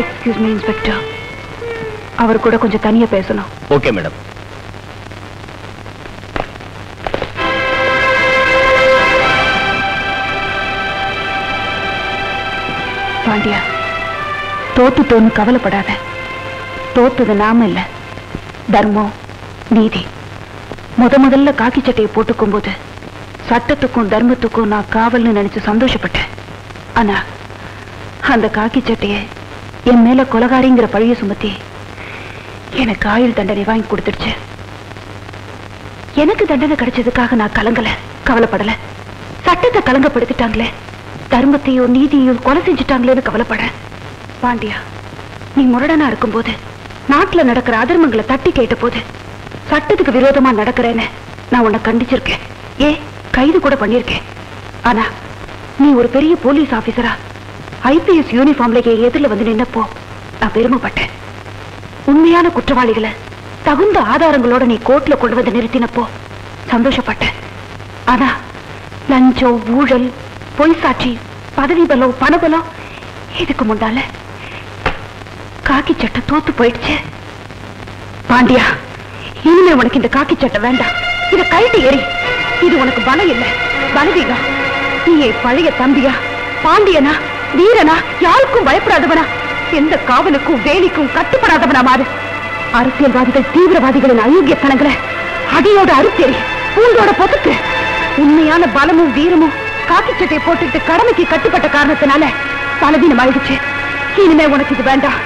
Excuse me inspector, அவர் கூட கொஞ்சம் தனியா பேசணும். Okay madam. பாண்டியா, தோத்துட்டோன்னு கவலைப்படாத. தோத்தது நாம இல்ல, தர்மம் நீதி. முதல்ல காக்கி சட்டையை போட்டுக்கும் போது சட்டத்துக்கும் தர்மத்துக்கும் நான் காவல்னு நினைச்சு சந்தோஷப்பட்டேன். ஆனா அந்த காக்கி சட்டைய என் மேல கொலகாரிங்கிற பழிய சுமத்தி எனக்கு ஆயுள் தண்டனை வாங்கி கொடுத்துடுச்சு. எனக்கு தண்டனை கிடைச்சதுக்காக நான் கலங்கல, கவலைப்படல. சட்டத்தை கலங்கப்படுத்திட்டாங்களே, தர்மத்தையோ நீதியோ கொலை செஞ்சுட்டாங்களேன்னு கவலைப்பட. பாண்டியா, நீ முரடனா இருக்கும் போது, நாட்டுல நடக்கிற அதர்மங்களை தட்டி கேட்ட போது, சட்டத்துக்கு விரோதமா நடக்கிறேன்னு நான் உன்னை கண்டிச்சிருக்கேன், கைது கூட பண்ணிருக்கேன். ஆனா நீ ஒரு பெரிய போலீஸ் ஆபீசரா ஐபிஎஸ் யூனிஃபார்ம்ல எதிரில் வந்து நின்னப்போ நான் பெருமைப்பட்டேன். உண்மையான குற்றவாளிகளை தகுந்த ஆதாரங்களோட நீ கோர்ட்ல கொண்டு வந்து நிறுத்தினப்போ சந்தோஷப்பட்டேன். ஆனா லஞ்சம், ஊழல், பொய் சாட்சி, பதவி பலம், பணபலம், இதுக்கு முன்னால காக்கி சட்டை தோத்து போயிடுச்சு. பாண்டியா, இனிமே உனக்கு இந்த காக்கி சட்டை வேண்டாம். இத கைட்டு எறி. இது உனக்கு பலம் இல்ல, பலவீனம். நீ பழைய தம்பியா, பாண்டியனா, வீரனா, யாருக்கும் பயப்படாதவனா, எந்த காவலுக்கும் வேலிக்கும் கட்டுப்படாதவனா மாறு. அரசியல்வாதிகள் தீவிரவாதிகளின் அயோக்கியத்தனங்களை அடியோட அறுத்தெறி, பூண்டோட பொசுக்கு. உண்மையான பலமும் வீரமும் காக்கி சட்டையை போட்டுக்கிட்டு கடமைக்கு கட்டுப்பட்ட காரணத்தினால பலவீனம் ஆயிடுச்சு. இனிமே உனக்கு இது வேண்டாம்.